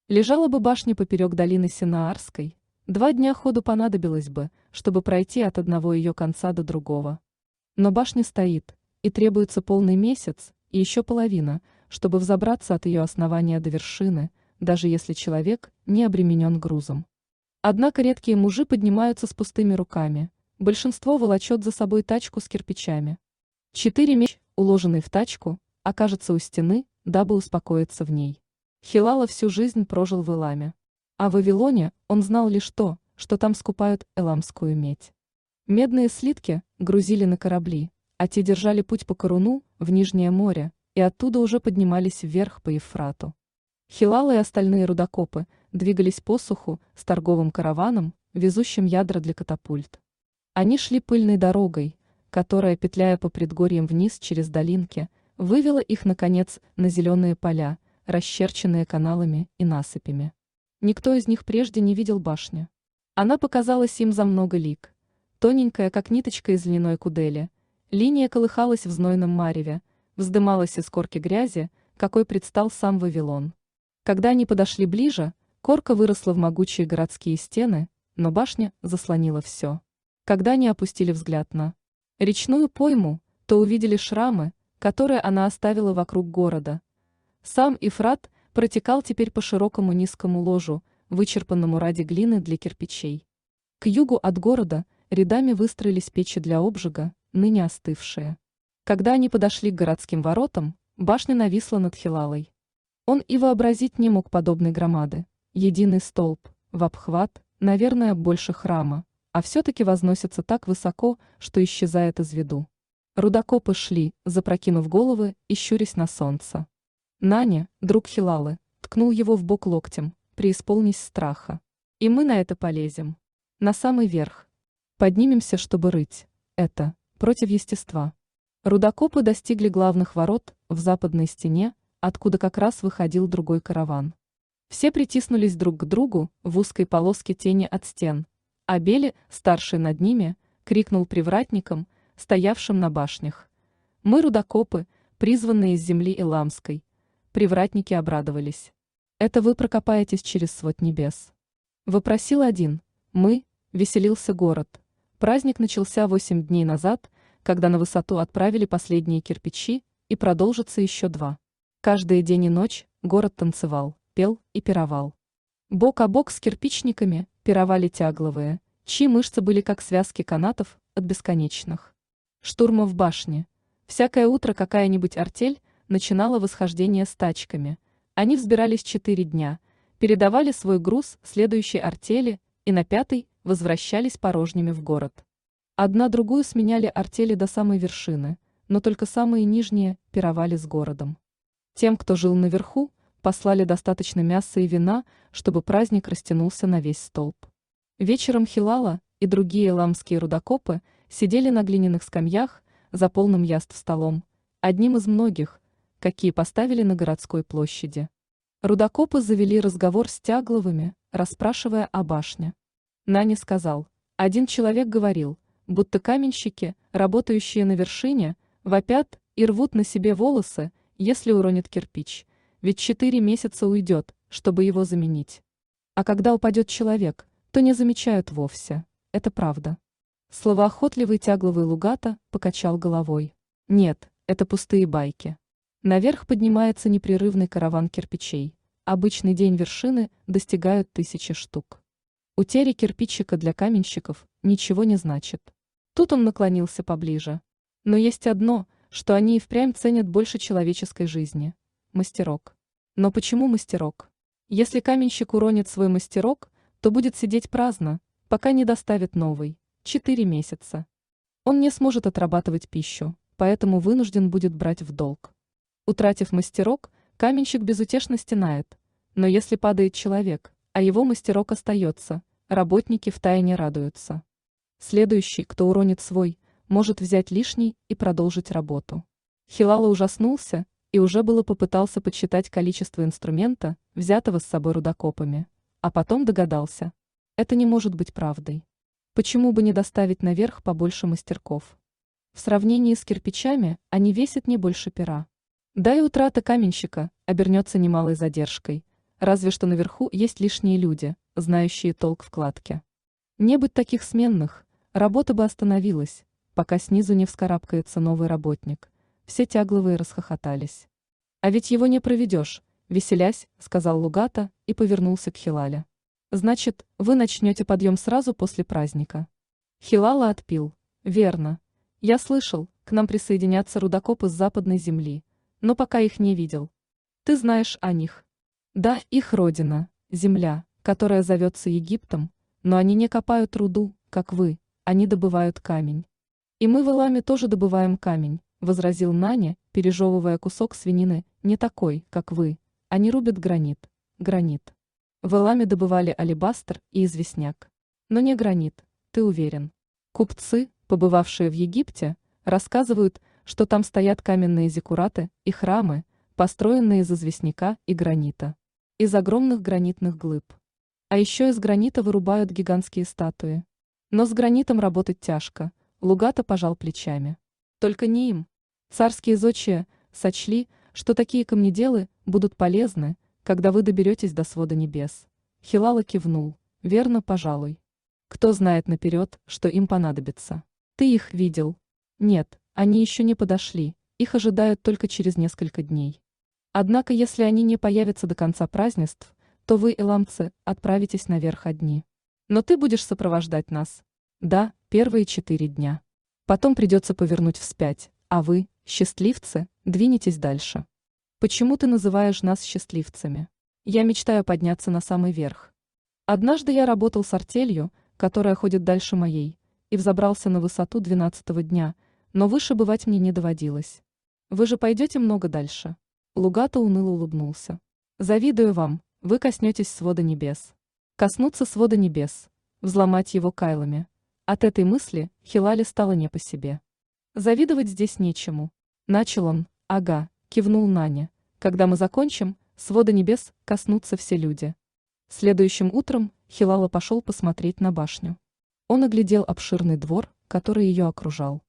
Лежала бы башня поперек долины Синаарской, 2 дня ходу понадобилось бы, чтобы пройти от одного ее конца до другого. Но башня стоит, и требуется полный месяц, и еще половина, чтобы взобраться от ее основания до вершины, даже если человек не обременен грузом. Однако редкие мужи поднимаются с пустыми руками, большинство волочет за собой тачку с кирпичами. 4 меч, уложенные в тачку, окажется у стены, дабы успокоиться в ней. Хилала всю жизнь прожил в Эламе. А в Вавилоне он знал лишь то, что там скупают эламскую медь. Медные слитки грузили на корабли, а те держали путь по Коруну в Нижнее море, и оттуда уже поднимались вверх по Евфрату. Хилала и остальные рудокопы двигались по суху с торговым караваном, везущим ядра для катапульт. Они шли пыльной дорогой, которая, петляя по предгорьям вниз через долинки, вывела их, наконец, на зеленые поля, расчерченные каналами и насыпями. Никто из них прежде не видел башни. Она показалась им за много лиг. Тоненькая, как ниточка из льняной кудели, линия колыхалась в знойном мареве, вздымалась из корки грязи, какой предстал сам Вавилон. Когда они подошли ближе, корка выросла в могучие городские стены, но башня заслонила все. Когда они опустили взгляд на речную пойму, то увидели шрамы, которые она оставила вокруг города. Сам Ефрат протекал теперь по широкому низкому ложу, вычерпанному ради глины для кирпичей. К югу от города рядами выстроились печи для обжига, ныне остывшие. Когда они подошли к городским воротам, башня нависла над Хилалой. Он и вообразить не мог подобной громады. Единый столб, в обхват, наверное, больше храма, а все-таки возносится так высоко, что исчезает из виду. Рудокопы шли, запрокинув головы и щурясь на солнце. Наня, друг Хилалы, ткнул его в бок локтем, преисполнись страха. И мы на это полезем. На самый верх. Поднимемся, чтобы рыть. Это против естества. Рудокопы достигли главных ворот в западной стене, откуда как раз выходил другой караван. Все притиснулись друг к другу в узкой полоске тени от стен, а Бели, старший над ними, крикнул привратникам, стоявшим на башнях: «Мы рудокопы, призванные из земли Эламской». Привратники обрадовались. «Это вы прокопаетесь через свод небес?» Вопросил один. «Мы», — веселился город. Праздник начался 8 дней назад, когда на высоту отправили последние кирпичи, и продолжится еще 2. Каждый день и ночь город танцевал, пел и пировал. Бок о бок с кирпичниками пировали тягловые, чьи мышцы были как связки канатов от бесконечных штурмов башни. Всякое утро какая-нибудь артель начинала восхождение с тачками. Они взбирались 4 дня, передавали свой груз следующей артели и на 5-й возвращались порожними в город. Одна другую сменяли артели до самой вершины, но только самые нижние пировали с городом. Тем, кто жил наверху, послали достаточно мяса и вина, чтобы праздник растянулся на весь столб. Вечером Хилала и другие эламские рудокопы сидели на глиняных скамьях за полным яств столом, одним из многих, какие поставили на городской площади. Рудокопы завели разговор с Тягловыми, расспрашивая о башне. Нани сказал: один человек говорил, будто каменщики, работающие на вершине, вопят и рвут на себе волосы, если уронит кирпич, ведь 4 месяца уйдет, чтобы его заменить. А когда упадет человек, то не замечают вовсе. Это правда. Словоохотливый Тягловый Лугата покачал головой. Нет, это пустые байки. Наверх поднимается непрерывный караван кирпичей. Обычный день вершины достигают 1000 штук. Утеря кирпичика для каменщиков ничего не значит. Тут он наклонился поближе. Но есть одно, что они и впрямь ценят больше человеческой жизни – мастерок. Но почему мастерок? Если каменщик уронит свой мастерок, то будет сидеть праздно, пока не доставит новый – 4 месяца. Он не сможет отрабатывать пищу, поэтому вынужден будет брать в долг. Утратив мастерок, каменщик безутешно стенает. Но если падает человек, а его мастерок остается, работники втайне радуются. Следующий, кто уронит свой, может взять лишний и продолжить работу. Хилала ужаснулся и уже было попытался подсчитать количество инструмента, взятого с собой рудокопами, а потом догадался. Это не может быть правдой. Почему бы не доставить наверх побольше мастерков? В сравнении с кирпичами они весят не больше пера. Да и утрата каменщика обернется немалой задержкой, разве что наверху есть лишние люди, знающие толк в кладке. Не быть таких сменных, работа бы остановилась, пока снизу не вскарабкается новый работник. Все тягловые расхохотались. А ведь его не проведешь, веселясь, сказал Лугата и повернулся к Хилале. Значит, вы начнете подъем сразу после праздника. Хилала отпил. Верно. Я слышал, к нам присоединятся рудокопы с западной земли, но пока их не видел. Ты знаешь о них? Да, их родина, земля, которая зовется Египтом, но они не копают руду, как вы, они добывают камень. И мы в Эламе тоже добываем камень, возразил Наня, пережевывая кусок свинины, не такой, как вы, они рубят гранит. Гранит. В Эламе добывали алебастр и известняк. Но не гранит, ты уверен. Купцы, побывавшие в Египте, рассказывают, что там стоят каменные зиккураты и храмы, построенные из известняка и гранита. Из огромных гранитных глыб. А еще из гранита вырубают гигантские статуи. Но с гранитом работать тяжко, Лугата пожал плечами. Только не им. Царские зодчие сочли, что такие камнеделы будут полезны, когда вы доберетесь до свода небес. Хилала кивнул. Верно, пожалуй. Кто знает наперед, что им понадобится. Ты их видел? Нет, они еще не подошли, их ожидают только через несколько дней. Однако, если они не появятся до конца празднеств, то вы, эламцы, отправитесь наверх одни. Но ты будешь сопровождать нас. Да, первые 4 дня. Потом придется повернуть вспять, а вы, счастливцы, двинетесь дальше. Почему ты называешь нас счастливцами? Я мечтаю подняться на самый верх. Однажды я работал с артелью, которая ходит дальше моей, и взобрался на высоту 12-го дня, но выше бывать мне не доводилось. Вы же пойдете много дальше. Лугата уныло улыбнулся. Завидую вам, вы коснетесь свода небес. Коснуться свода небес, взломать его кайлами. От этой мысли Хилале стало не по себе. Завидовать здесь нечему. Начал он, ага, кивнул Наня. Когда мы закончим, свода небес коснутся все люди. Следующим утром Хилала пошел посмотреть на башню. Он оглядел обширный двор, который ее окружал.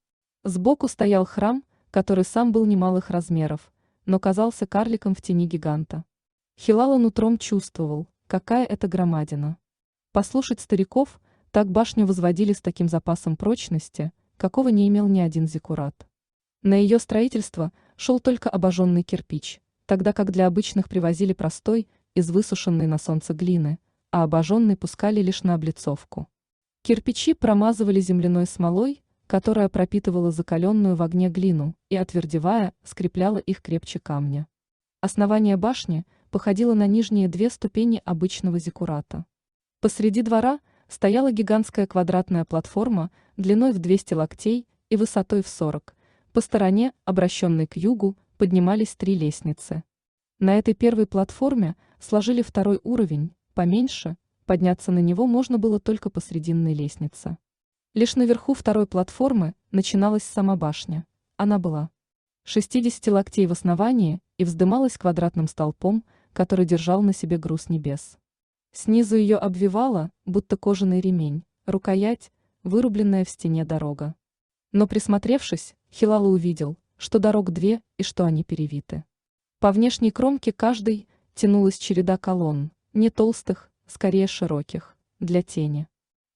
Сбоку стоял храм, который сам был немалых размеров, но казался карликом в тени гиганта. Хилала нутром чувствовал, какая это громадина. Послушать стариков, так башню возводили с таким запасом прочности, какого не имел ни один зиккурат. На ее строительство шел только обожженный кирпич, тогда как для обычных привозили простой, из высушенной на солнце глины, а обожженный пускали лишь на облицовку. Кирпичи промазывали земляной смолой, которая пропитывала закаленную в огне глину и, отвердевая, скрепляла их крепче камня. Основание башни походило на нижние 2 ступени обычного зиккурата. Посреди двора стояла гигантская квадратная платформа длиной в 200 локтей и высотой в 40. По стороне, обращенной к югу, поднимались 3 лестницы. На этой первой платформе сложили второй уровень, поменьше, подняться на него можно было только по срединной лестнице. Лишь наверху второй платформы начиналась сама башня. Она была 60 локтей в основании и вздымалась квадратным столпом, который держал на себе груз небес. Снизу ее обвивала, будто кожаный ремень, рукоять, вырубленная в стене дорога. Но присмотревшись, Хилала увидел, что дорог 2 и что они перевиты. По внешней кромке каждой тянулась череда колонн, не толстых, скорее широких, для тени.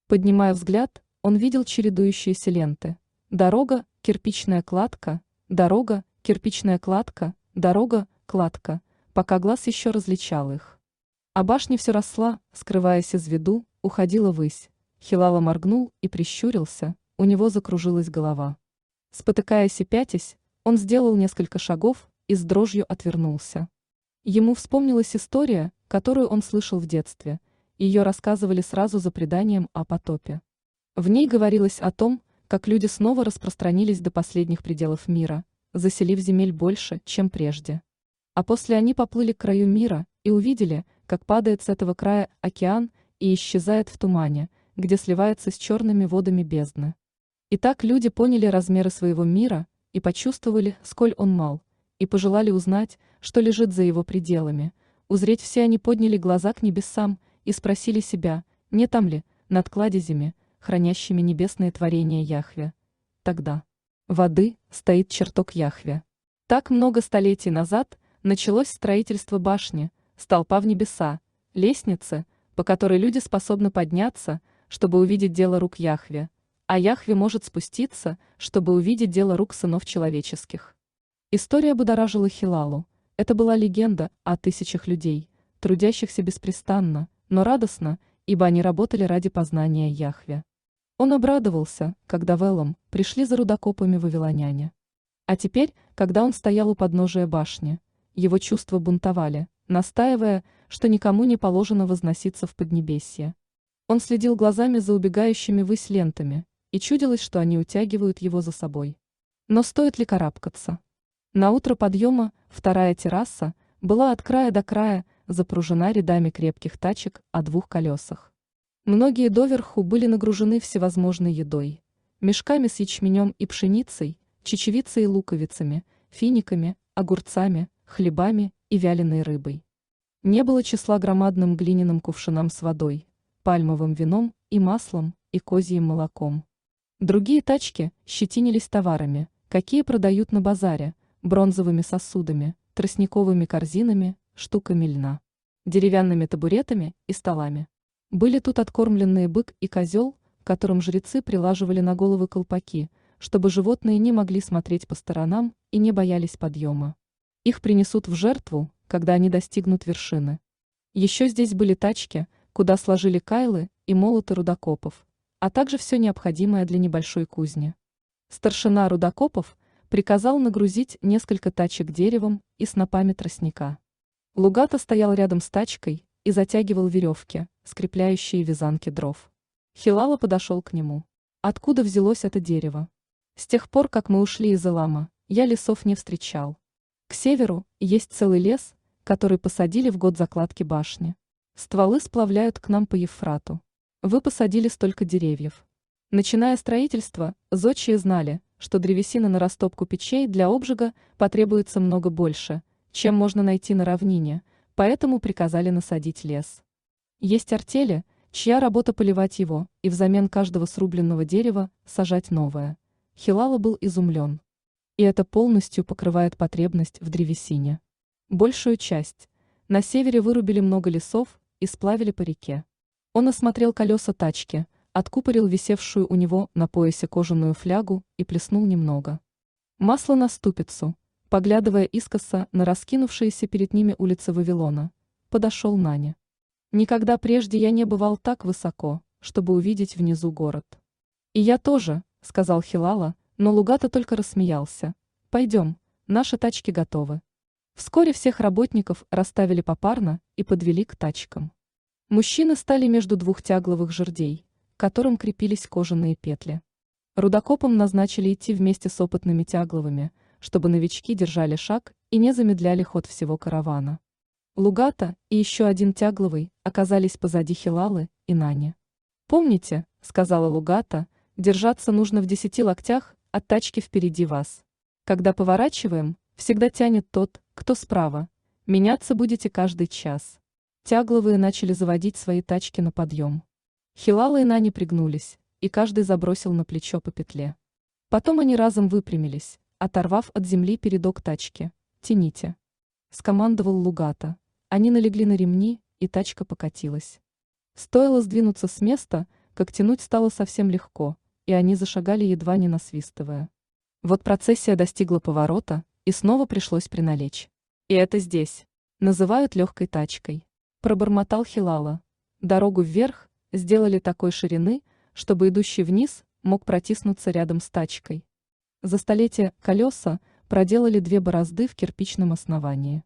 Поднимая взгляд, он видел чередующиеся ленты. Дорога, кирпичная кладка, дорога, кирпичная кладка, дорога, кладка, пока глаз еще различал их. А башня все росла, скрываясь из виду, уходила ввысь. Хилала моргнул и прищурился, у него закружилась голова. Спотыкаясь и пятясь, он сделал несколько шагов и с дрожью отвернулся. Ему вспомнилась история, которую он слышал в детстве. Ее рассказывали сразу за преданием о потопе. В ней говорилось о том, как люди снова распространились до последних пределов мира, заселив земель больше, чем прежде. А после они поплыли к краю мира и увидели, как падает с этого края океан и исчезает в тумане, где сливается с черными водами бездны. И так люди поняли размеры своего мира и почувствовали, сколь он мал, и пожелали узнать, что лежит за его пределами. Узреть все они подняли глаза к небесам и спросили себя, не там ли, над кладезями, хранящими небесные творения Яхве. Тогда воды стоит чертог Яхве. Так много столетий назад началось строительство башни, столпа в небеса, лестницы, по которой люди способны подняться, чтобы увидеть дело рук Яхве, а Яхве может спуститься, чтобы увидеть дело рук сынов человеческих. История будоражила Хилалу. Это была легенда о тысячах людей, трудящихся беспрестанно, но радостно, ибо они работали ради познания Яхве. Он обрадовался, когда в Элам пришли за рудокопами вавилоняне. А теперь, когда он стоял у подножия башни, его чувства бунтовали, настаивая, что никому не положено возноситься в Поднебесье. Он следил глазами за убегающими ввысь лентами, и чудилось, что они утягивают его за собой. Но стоит ли карабкаться? На утро подъема вторая терраса была от края до края запружена рядами крепких тачек о двух колесах. Многие доверху были нагружены всевозможной едой, мешками с ячменем и пшеницей, чечевицей и луковицами, финиками, огурцами, хлебами и вяленой рыбой. Не было числа громадным глиняным кувшинам с водой, пальмовым вином и маслом, и козьим молоком. Другие тачки щетинились товарами, какие продают на базаре, бронзовыми сосудами, тростниковыми корзинами, штуками льна, деревянными табуретами и столами. Были тут откормленные бык и козел, которым жрецы прилаживали на головы колпаки, чтобы животные не могли смотреть по сторонам и не боялись подъема. Их принесут в жертву, когда они достигнут вершины. Еще здесь были тачки, куда сложили кайлы и молоты рудокопов, а также все необходимое для небольшой кузни. Старшина рудокопов приказал нагрузить несколько тачек деревом и снопами тростника. Лугата стоял рядом с тачкой и затягивал веревки, скрепляющие вязанки дров. Хилала подошел к нему. Откуда взялось это дерево? С тех пор, как мы ушли из Элама, я лесов не встречал. К северу есть целый лес, который посадили в год закладки башни. Стволы сплавляют к нам по Евфрату. Вы посадили столько деревьев. Начиная строительство, зодчие знали, что древесины на растопку печей для обжига потребуется много больше, чем можно найти на равнине, поэтому приказали насадить лес. Есть артели, чья работа поливать его, и взамен каждого срубленного дерева сажать новое. Хилала был изумлен. И это полностью покрывает потребность в древесине. Большую часть. На севере вырубили много лесов и сплавили по реке. Он осмотрел колеса тачки, откупорил висевшую у него на поясе кожаную флягу и плеснул немного. Масло на ступицу, поглядывая искоса на раскинувшиеся перед ними улицы Вавилона, подошел Нане. Никогда прежде я не бывал так высоко, чтобы увидеть внизу город. И я тоже, сказал Хилала, но Лугата только рассмеялся. Пойдем, наши тачки готовы. Вскоре всех работников расставили попарно и подвели к тачкам. Мужчины стали между двух тягловых жердей, к которым крепились кожаные петли. Рудокопам назначили идти вместе с опытными тягловыми, чтобы новички держали шаг и не замедляли ход всего каравана. Лугата и еще один тягловый оказались позади Хилалы и Нани. «Помните, — сказала Лугата, — держаться нужно в 10 локтях от тачки впереди вас. Когда поворачиваем, всегда тянет тот, кто справа. Меняться будете каждый час». Тягловые начали заводить свои тачки на подъем. Хилала и Нани пригнулись, и каждый забросил на плечо по петле. Потом они разом выпрямились, оторвав от земли передок тачки. «Тяните!» — скомандовал Лугата. Они налегли на ремни, и тачка покатилась. Стоило сдвинуться с места, как тянуть стало совсем легко, и они зашагали, едва не насвистывая. Вот процессия достигла поворота, и снова пришлось приналечь. «И это здесь называют легкой тачкой», — пробормотал Хилала. Дорогу вверх сделали такой ширины, чтобы идущий вниз мог протиснуться рядом с тачкой. За столетия колеса проделали 2 борозды в кирпичном основании.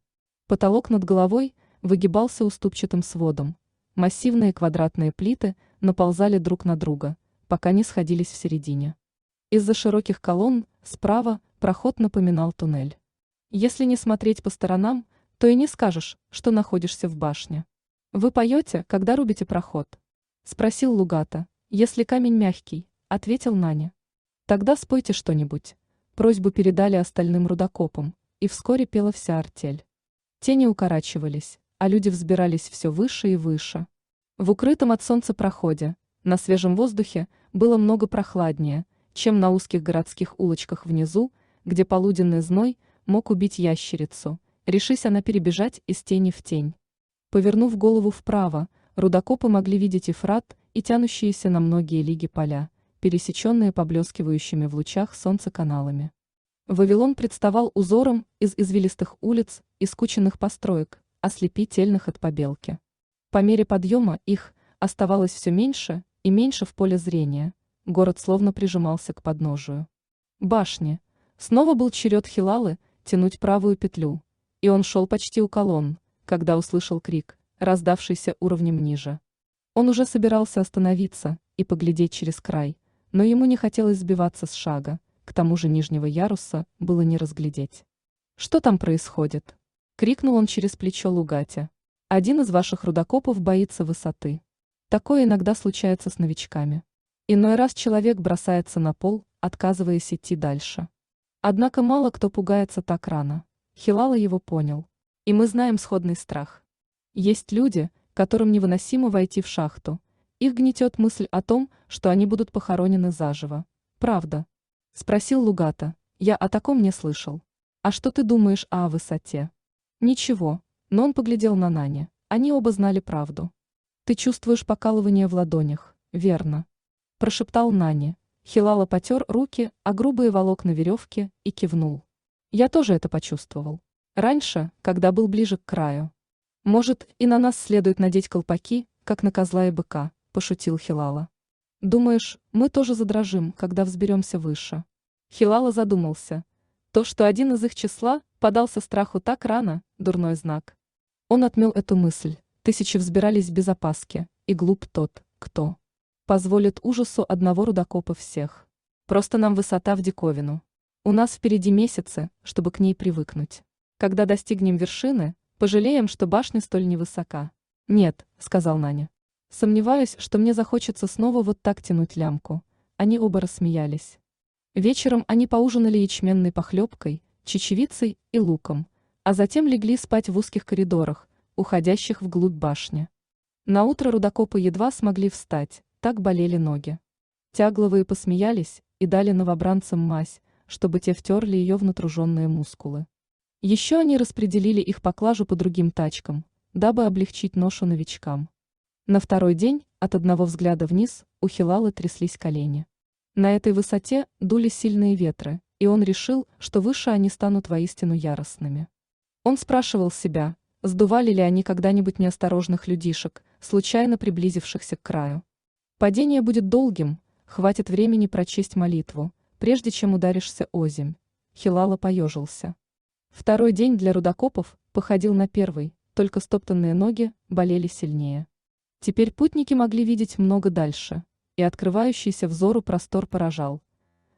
Потолок над головой выгибался уступчатым сводом. Массивные квадратные плиты наползали друг на друга, пока не сходились в середине. Из-за широких колонн справа проход напоминал туннель. Если не смотреть по сторонам, то и не скажешь, что находишься в башне. «Вы поете, когда рубите проход?» — спросил Лугата. «Если камень мягкий», — ответил Наня. «Тогда спойте что-нибудь». Просьбу передали остальным рудокопам, и вскоре пела вся артель. Тени укорачивались, а люди взбирались все выше и выше. В укрытом от солнца проходе, на свежем воздухе, было много прохладнее, чем на узких городских улочках внизу, где полуденный зной мог убить ящерицу, решись она перебежать из тени в тень. Повернув голову вправо, рудокопы могли видеть Ефрат и тянущиеся на многие лиги поля, пересеченные поблескивающими в лучах солнца каналами. Вавилон представал узором из извилистых улиц и скученных построек, ослепительных от побелки. По мере подъема их оставалось все меньше и меньше в поле зрения, город словно прижимался к подножию башни. Снова был черед Хилалы тянуть правую петлю, и он шел почти у колонн, когда услышал крик, раздавшийся уровнем ниже. Он уже собирался остановиться и поглядеть через край, но ему не хотелось сбиваться с шага, к тому же нижнего яруса было не разглядеть. «Что там происходит?» — крикнул он через плечо Лугате. «Один из ваших рудокопов боится высоты. Такое иногда случается с новичками. Иной раз человек бросается на пол, отказываясь идти дальше. Однако мало кто пугается так рано. Хилала его понял. И мы знаем сходный страх. Есть люди, которым невыносимо войти в шахту. Их гнетет мысль о том, что они будут похоронены заживо. Правда?» — спросил Лугата. «Я о таком не слышал. А что ты думаешь о высоте?» «Ничего», но он поглядел на Нани. Они оба знали правду. «Ты чувствуешь покалывание в ладонях, верно?» — прошептал Нани. Хилала потер руки о грубые волокна веревки и кивнул. «Я тоже это почувствовал. Раньше, когда был ближе к краю. Может, и на нас следует надеть колпаки, как на козла и быка», — пошутил Хилала. «Думаешь, мы тоже задрожим, когда взберемся выше?» Хилала задумался. То, что один из их числа подался страху так рано, дурной знак. Он отмел эту мысль. Тысячи взбирались без опаски, и глуп тот, кто позволит ужасу одного рудокопа всех. Просто нам высота в диковину. У нас впереди месяцы, чтобы к ней привыкнуть. Когда достигнем вершины, пожалеем, что башня столь невысока. «Нет», — сказал Наня. «Сомневаюсь, что мне захочется снова вот так тянуть лямку». Они оба рассмеялись. Вечером они поужинали ячменной похлебкой, чечевицей и луком, а затем легли спать в узких коридорах, уходящих вглубь башни. Наутро рудокопы едва смогли встать, так болели ноги. Тягловые посмеялись и дали новобранцам мазь, чтобы те втерли ее в натруженные мускулы. Еще они распределили их поклажу по другим тачкам, дабы облегчить ношу новичкам. На второй день от одного взгляда вниз у Хилалы тряслись колени. На этой высоте дули сильные ветры, и он решил, что выше они станут воистину яростными. Он спрашивал себя, сдували ли они когда-нибудь неосторожных людишек, случайно приблизившихся к краю. Падение будет долгим, хватит времени прочесть молитву, прежде чем ударишься озимь. Хилала поежился. Второй день для рудокопов походил на первый, только стоптанные ноги болели сильнее. Теперь путники могли видеть много дальше, и открывающийся взору простор поражал.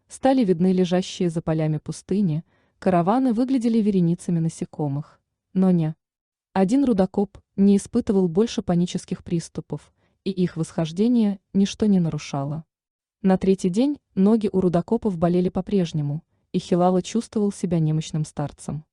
Стали видны лежащие за полями пустыни, караваны выглядели вереницами насекомых. Но не один рудокоп не испытывал больше панических приступов, и их восхождение ничто не нарушало. На третий день ноги у рудокопов болели по-прежнему, и Хилала чувствовал себя немощным старцем.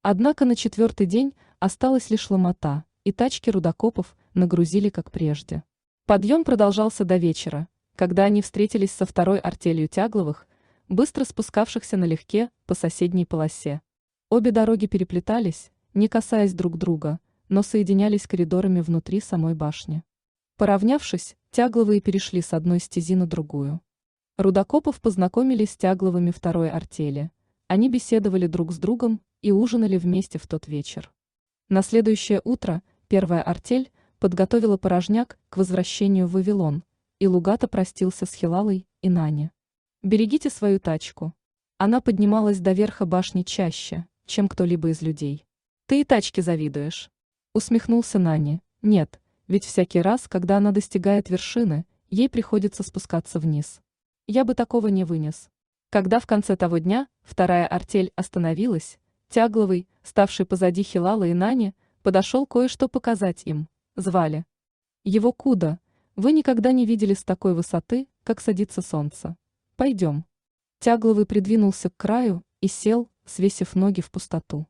Однако на четвертый день осталась лишь ломота, и тачки рудокопов нагрузили как прежде. Подъем продолжался до вечера, когда они встретились со второй артелью Тягловых, быстро спускавшихся налегке по соседней полосе. Обе дороги переплетались, не касаясь друг друга, но соединялись коридорами внутри самой башни. Поравнявшись, Тягловые перешли с одной стези на другую. Рудокопов познакомились с Тягловыми второй артели. Они беседовали друг с другом и ужинали вместе в тот вечер. На следующее утро первая артель подготовила порожняк к возвращению в Вавилон, и Лугата простился с Хилалой и Нани. «Берегите свою тачку. Она поднималась до верха башни чаще, чем кто-либо из людей. Ты и тачке завидуешь», — усмехнулся Нани. «Нет, ведь всякий раз, когда она достигает вершины, ей приходится спускаться вниз. Я бы такого не вынес». Когда в конце того дня вторая артель остановилась, Тягловый, ставший позади Хилала и Нани, подошел кое-что показать им. Звали его Куда. «Вы никогда не видели с такой высоты, как садится солнце. Пойдем». Тягловый придвинулся к краю и сел, свесив ноги в пустоту.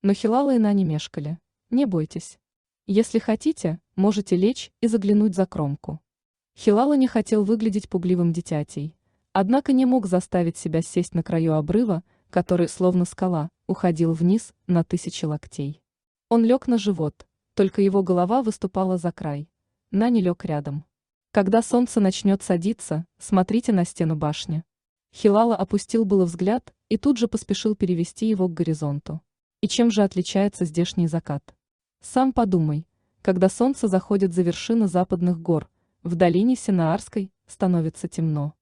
Но Хилала и Нани мешкали. «Не бойтесь. Если хотите, можете лечь и заглянуть за кромку». Хилала не хотел выглядеть пугливым дитятей, однако не мог заставить себя сесть на краю обрыва, который, словно скала, уходил вниз на 1000 локтей. Он лег на живот, только его голова выступала за край. Нани лег рядом. Когда солнце начнет садиться, смотрите на стену башни. Хилала опустил было взгляд и тут же поспешил перевести его к горизонту. И чем же отличается здешний закат? Сам подумай, когда солнце заходит за вершины западных гор, в долине Синаарской становится темно.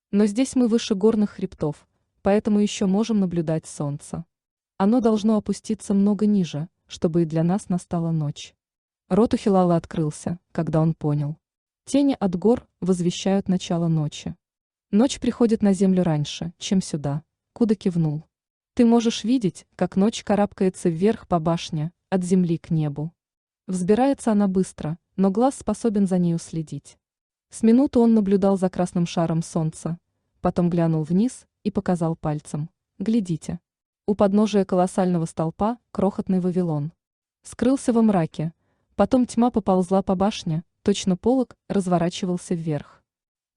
Но здесь мы выше горных хребтов, поэтому еще можем наблюдать солнце. Оно должно опуститься много ниже, чтобы и для нас настала ночь. Рот у Хилала открылся, когда он понял. Тени от гор возвещают начало ночи. Ночь приходит на землю раньше, чем сюда. Куда кивнул. Ты можешь видеть, как ночь карабкается вверх по башне, от земли к небу. Взбирается она быстро, но глаз способен за нею следить. С минуту он наблюдал за красным шаром солнца, потом глянул вниз и показал пальцем. Глядите. У подножия колоссального столпа крохотный Вавилон. Скрылся во мраке, потом тьма поползла по башне, точно полог разворачивался вверх.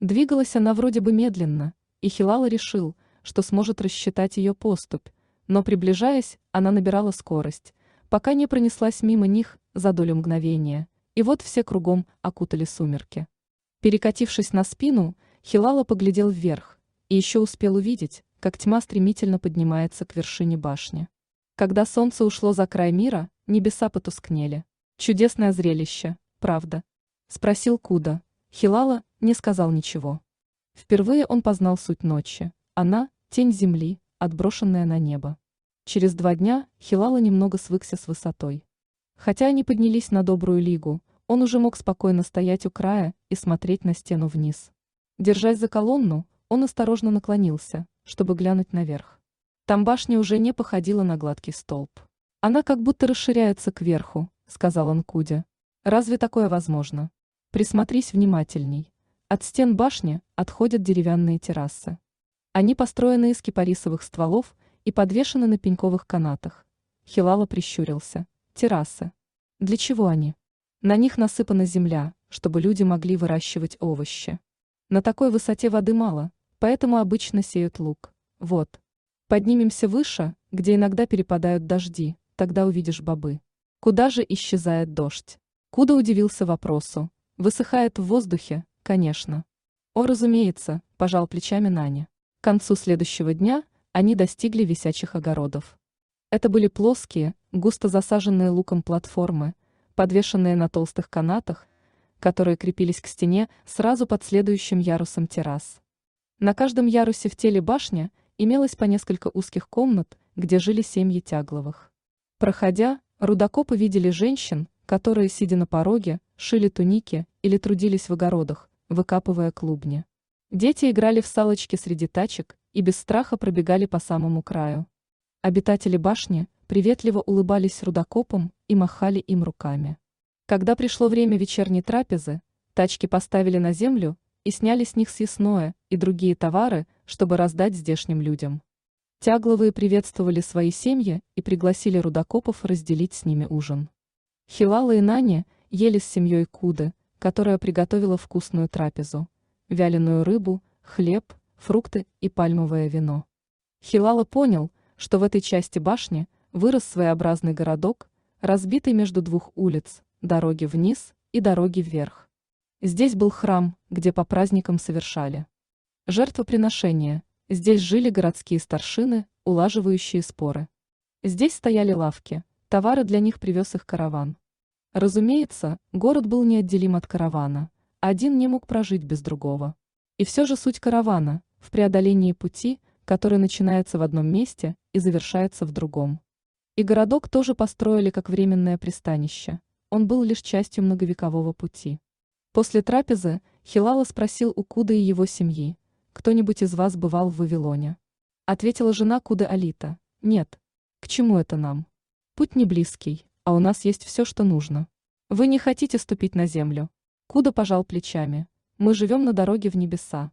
Двигалась она вроде бы медленно, и Хилала решил, что сможет рассчитать ее поступь, но приближаясь, она набирала скорость, пока не пронеслась мимо них за долю мгновения, и вот все кругом окутали сумерки. Перекатившись на спину, Хилала поглядел вверх и еще успел увидеть, как тьма стремительно поднимается к вершине башни. Когда солнце ушло за край мира, небеса потускнели. Чудесное зрелище, правда? Спросил Куда. Хилала не сказал ничего. Впервые он познал суть ночи. Она – тень земли, отброшенная на небо. Через 2 дня Хилала немного свыкся с высотой. Хотя они поднялись на добрую лигу, он уже мог спокойно стоять у края и смотреть на стену вниз. Держась за колонну, он осторожно наклонился, чтобы глянуть наверх. Там башня уже не походила на гладкий столб. Она как будто расширяется кверху, сказал он Куде. Разве такое возможно? Присмотрись внимательней. От стен башни отходят деревянные террасы. Они построены из кипарисовых стволов и подвешены на пеньковых канатах. Хилала прищурился. Террасы. Для чего они? На них насыпана земля, чтобы люди могли выращивать овощи. На такой высоте воды мало, поэтому обычно сеют лук. Вот. Поднимемся выше, где иногда перепадают дожди, тогда увидишь бобы. Куда же исчезает дождь? Куда удивился вопросу? Высыхает в воздухе, конечно. О, разумеется, пожал плечами Нани. К концу следующего дня они достигли висячих огородов. Это были плоские, густо засаженные луком платформы, подвешенные на толстых канатах, которые крепились к стене сразу под следующим ярусом террас. На каждом ярусе в теле башни имелось по несколько узких комнат, где жили семьи Тягловых. Проходя, рудокопы видели женщин, которые, сидя на пороге, шили туники или трудились в огородах, выкапывая клубни. Дети играли в салочки среди тачек и без страха пробегали по самому краю. Обитатели башни приветливо улыбались рудокопам и махали им руками. Когда пришло время вечерней трапезы, тачки поставили на землю и сняли с них съестное и другие товары, чтобы раздать здешним людям. Тягловые приветствовали свои семьи и пригласили рудокопов разделить с ними ужин. Хилала и Нани ели с семьей Куды, которая приготовила вкусную трапезу, вяленую рыбу, хлеб, фрукты и пальмовое вино. Хилала понял, что в этой части башни вырос своеобразный городок, разбитый между 2 улиц, дороги вниз и дороги вверх. Здесь был храм, где по праздникам совершали жертвоприношения, здесь жили городские старшины, улаживающие споры. Здесь стояли лавки, товары для них привез их караван. Разумеется, город был неотделим от каравана, один не мог прожить без другого. И все же суть каравана в преодолении пути, который начинается в одном месте и завершается в другом. И городок тоже построили как временное пристанище, он был лишь частью многовекового пути. После трапезы Хилала спросил у Куды и его семьи: «Кто-нибудь из вас бывал в Вавилоне?» Ответила жена Куды Алита: «Нет. К чему это нам? Путь не близкий, а у нас есть все, что нужно. Вы не хотите ступить на землю?» Куда пожал плечами: «Мы живем на дороге в небеса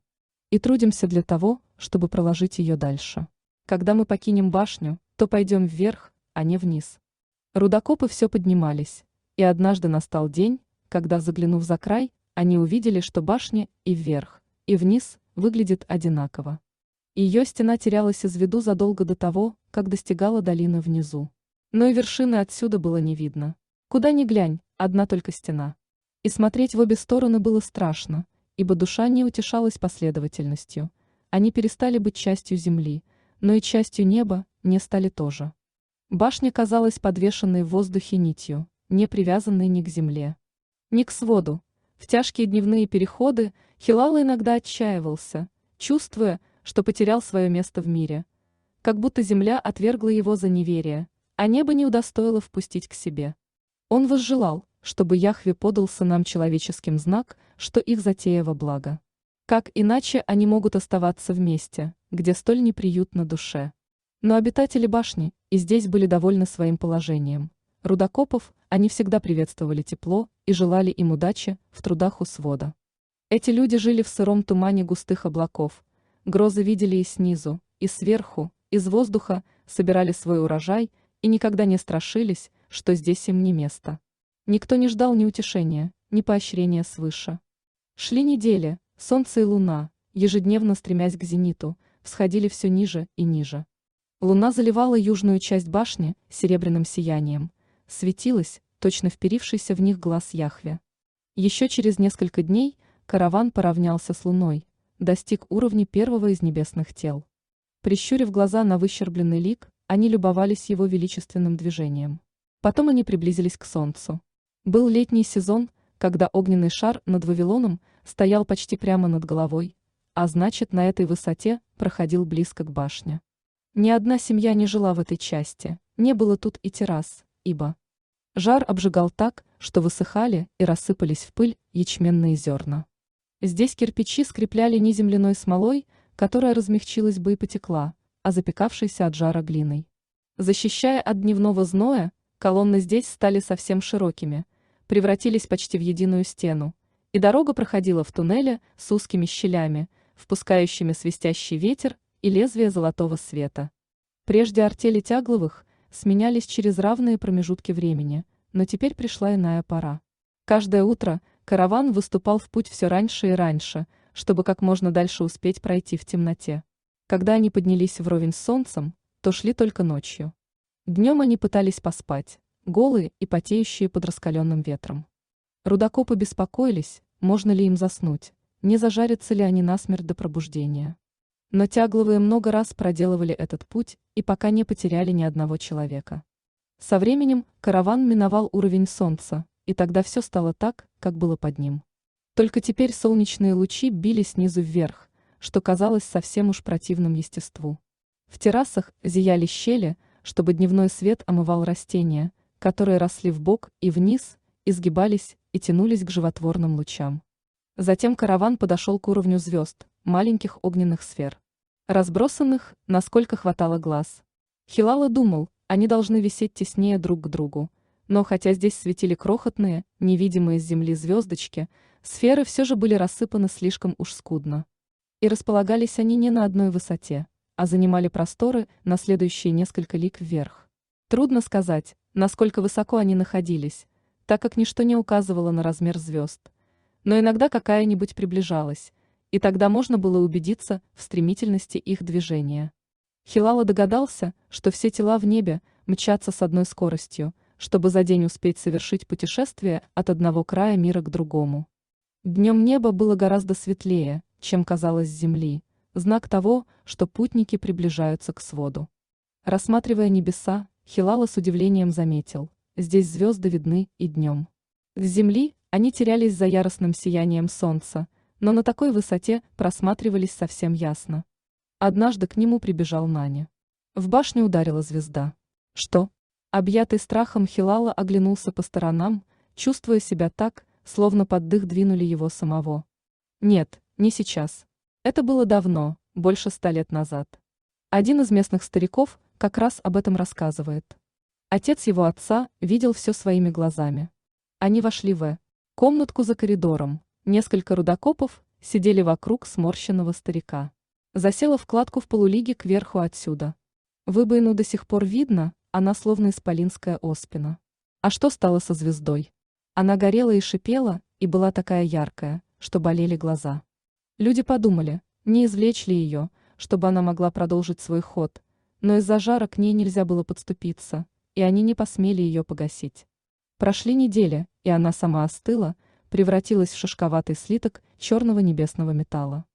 и трудимся для того, чтобы проложить ее дальше. Когда мы покинем башню, то пойдем вверх, а не вниз». Рудокопы все поднимались, и однажды настал день, когда, заглянув за край, они увидели, что башня и вверх, и вниз выглядит одинаково. Ее стена терялась из виду задолго до того, как достигала долины внизу. Но и вершины отсюда было не видно. Куда ни глянь, одна только стена. И смотреть в обе стороны было страшно, ибо душа не утешалась последовательностью. Они перестали быть частью земли, но и частью неба не стали тоже. Башня казалась подвешенной в воздухе нитью, не привязанной ни к земле, ни к своду. В тяжкие дневные переходы Хилала иногда отчаивался, чувствуя, что потерял свое место в мире, как будто земля отвергла его за неверие, а небо не удостоило впустить к себе. Он возжелал, чтобы Яхве подал сынам человеческим знак, что их затея во благо. Как иначе они могут оставаться вместе, где столь неприютно душе? Но обитатели башни и здесь были довольны своим положением. Рудокопов они всегда приветствовали тепло и желали им удачи в трудах у свода. Эти люди жили в сыром тумане густых облаков, грозы видели и снизу, и сверху, из воздуха, собирали свой урожай и никогда не страшились, что здесь им не место. Никто не ждал ни утешения, ни поощрения свыше. Шли недели, солнце и луна, ежедневно стремясь к зениту, всходили все ниже и ниже. Луна заливала южную часть башни серебряным сиянием, светилась, точно вперившийся в них глаз Яхве. Еще через несколько дней караван поравнялся с луной, достиг уровня первого из небесных тел. Прищурив глаза на выщербленный лик, они любовались его величественным движением. Потом они приблизились к солнцу. Был летний сезон, когда огненный шар над Вавилоном стоял почти прямо над головой, а значит, на этой высоте проходил близко к башне. Ни одна семья не жила в этой части, не было тут и террас, ибо жар обжигал так, что высыхали и рассыпались в пыль ячменные зерна. Здесь кирпичи скрепляли не земляной смолой, которая размягчилась бы и потекла, а запекавшейся от жара глиной. Защищая от дневного зноя, колонны здесь стали совсем широкими, превратились почти в единую стену, и дорога проходила в туннеле с узкими щелями, впускающими свистящий ветер и лезвие золотого света. Прежде артели Тягловых сменялись через равные промежутки времени, но теперь пришла иная пора. Каждое утро караван выступал в путь все раньше и раньше, чтобы как можно дальше успеть пройти в темноте. Когда они поднялись вровень с солнцем, то шли только ночью. Днем они пытались поспать, голые и потеющие под раскаленным ветром. Рудокопы беспокоились, можно ли им заснуть, не зажарятся ли они насмерть до пробуждения. Но Тягловые много раз проделывали этот путь и пока не потеряли ни одного человека. Со временем караван миновал уровень солнца, и тогда все стало так, как было под ним. Только теперь солнечные лучи били снизу вверх, что казалось совсем уж противным естеству. В террасах зияли щели, чтобы дневной свет омывал растения, которые росли вбок и вниз, изгибались и тянулись к животворным лучам. Затем караван подошел к уровню звезд, маленьких огненных сфер, разбросанных, насколько хватало глаз. Хилала думал, они должны висеть теснее друг к другу, но хотя здесь светили крохотные, невидимые с земли звездочки, сферы все же были рассыпаны слишком уж скудно. И располагались они не на одной высоте, а занимали просторы на следующие несколько лиг вверх. Трудно сказать, насколько высоко они находились, так как ничто не указывало на размер звезд. Но иногда какая-нибудь приближалась, и тогда можно было убедиться в стремительности их движения. Хилала догадался, что все тела в небе мчатся с одной скоростью, чтобы за день успеть совершить путешествие от одного края мира к другому. Днем небо было гораздо светлее, чем казалось с земли, знак того, что путники приближаются к своду. Рассматривая небеса, Хилала с удивлением заметил, здесь звезды видны и днем. С земли они терялись за яростным сиянием солнца, но на такой высоте просматривались совсем ясно. Однажды к нему прибежал Нани. В башню ударила звезда. Что? Объятый страхом Хилала оглянулся по сторонам, чувствуя себя так, словно под дых двинули его самого. Нет, не сейчас. Это было давно, больше 100 лет назад. Один из местных стариков как раз об этом рассказывает. Отец его отца видел все своими глазами. Они вошли в комнатку за коридором. Несколько рудокопов сидели вокруг сморщенного старика. Засела вкладку в полулиге кверху отсюда. Выбоину до сих пор видно, она словно исполинская оспина. А что стало со звездой? Она горела и шипела, и была такая яркая, что болели глаза. Люди подумали, не извлечь ли ее, чтобы она могла продолжить свой ход, но из-за жара к ней нельзя было подступиться, и они не посмели ее погасить. Прошли недели, и она сама остыла, превратилась в шишковатый слиток черного небесного металла.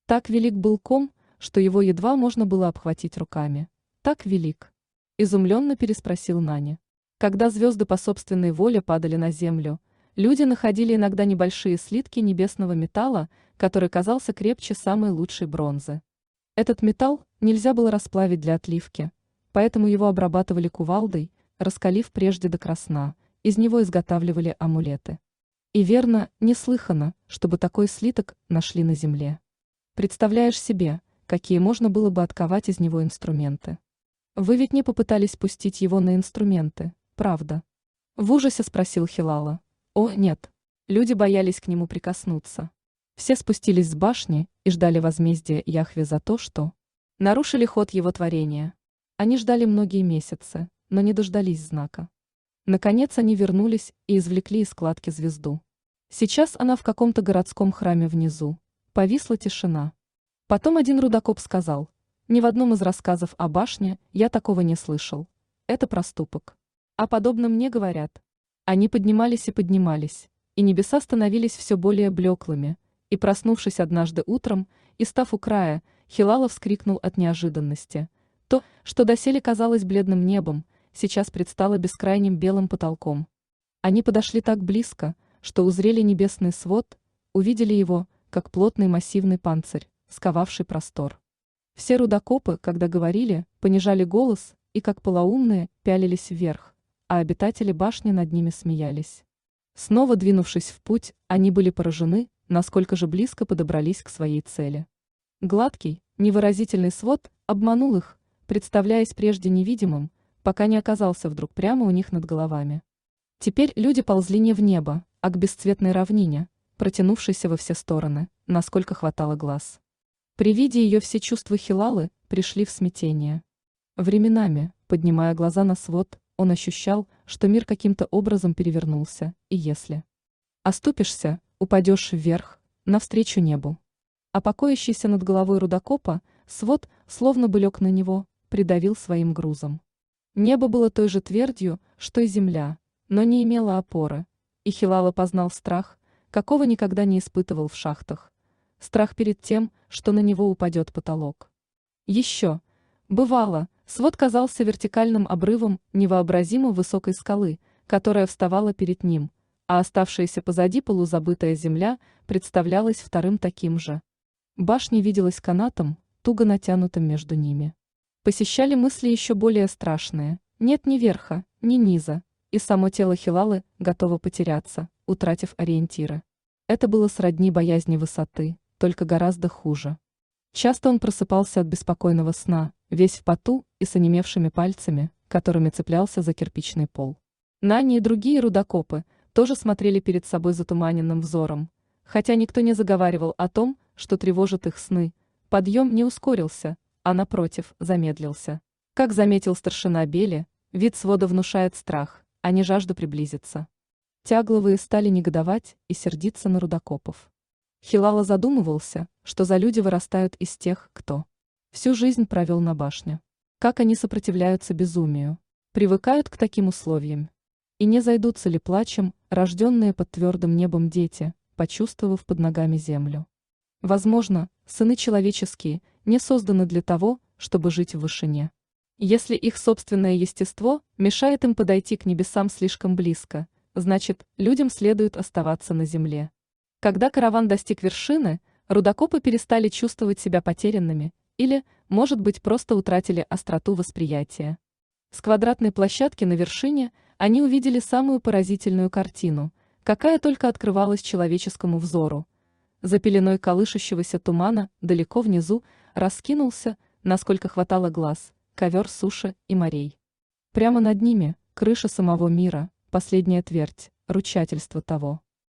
Так велик был ком, что его едва можно было обхватить руками. Так велик. Изумленно переспросил Наня. Когда звезды по собственной воле падали на землю, люди находили иногда небольшие слитки небесного металла, который казался крепче самой лучшей бронзы. Этот металл нельзя было расплавить для отливки, поэтому его обрабатывали кувалдой, раскалив прежде до красна, из него изготавливали амулеты. И верно, неслыханно, чтобы такой слиток нашли на земле. Представляешь себе, какие можно было бы отковать из него инструменты? Вы ведь не попытались пустить его на инструменты, правда? В ужасе спросил Хилала. О, нет. Люди боялись к нему прикоснуться. Все спустились с башни и ждали возмездия Яхве за то, что нарушили ход его творения. Они ждали многие месяцы, но не дождались знака. Наконец они вернулись и извлекли из складки звезду. Сейчас она в каком-то городском храме внизу. Повисла тишина. Потом один рудокоп сказал: ни в одном из рассказов о башне я такого не слышал. Это проступок. О подобном не говорят. Они поднимались, и небеса становились все более блеклыми, и, проснувшись однажды утром и став у края, Хилала вскрикнул от неожиданности. То, что доселе казалось бледным небом, сейчас предстало бескрайним белым потолком. Они подошли так близко, что узрели небесный свод, увидели его, как плотный массивный панцирь, сковавший простор. Все рудокопы, когда говорили, понижали голос и, как полоумные, пялились вверх, а обитатели башни над ними смеялись. Снова двинувшись в путь, они были поражены, насколько же близко подобрались к своей цели. Гладкий, невыразительный свод обманул их, представляясь прежде невидимым, пока не оказался вдруг прямо у них над головами. Теперь люди ползли не в небо, а к бесцветной равнине, протянувшейся во все стороны, насколько хватало глаз. При виде ее все чувства Хилалы пришли в смятение. Временами, поднимая глаза на свод, он ощущал, что мир каким-то образом перевернулся, и если оступишься, упадешь вверх, навстречу небу. А покоящийся над головой рудокопа, свод, словно бы лег на него, придавил своим грузом. Небо было той же твердью, что и земля, но не имело опоры, и Хилала познал страх, какого никогда не испытывал в шахтах. Страх перед тем, что на него упадет потолок. Еще, бывало, свод казался вертикальным обрывом невообразимо высокой скалы, которая вставала перед ним, а оставшаяся позади полузабытая земля представлялась вторым таким же. Башня виделась канатом, туго натянутым между ними. Посещали мысли еще более страшные: нет ни верха, ни низа, и само тело Хилалы готово потеряться, утратив ориентиры. Это было сродни боязни высоты, только гораздо хуже. Часто он просыпался от беспокойного сна, весь в поту и с онемевшими пальцами, которыми цеплялся за кирпичный пол. Нани и другие рудокопы тоже смотрели перед собой затуманенным взором, хотя никто не заговаривал о том, что тревожит их сны. Подъем не ускорился, а напротив, замедлился. Как заметил старшина Бели, вид свода внушает страх, а не жажду приблизиться. Тягловые стали негодовать и сердиться на рудокопов. Хилала задумывался, что за люди вырастают из тех, кто всю жизнь провел на башне. Как они сопротивляются безумию, привыкают к таким условиям. И не зайдутся ли плачем рожденные под твердым небом дети, почувствовав под ногами землю. Возможно, сыны человеческие не созданы для того, чтобы жить в вышине. Если их собственное естество мешает им подойти к небесам слишком близко, значит, людям следует оставаться на земле. Когда караван достиг вершины, рудокопы перестали чувствовать себя потерянными или, может быть, просто утратили остроту восприятия. С квадратной площадки на вершине они увидели самую поразительную картину, какая только открывалась человеческому взору. За пеленой колышущегося тумана далеко внизу раскинулся, насколько хватало глаз, ковер суши и морей. Прямо над ними крыша самого мира, последняя твердь, ручательство того.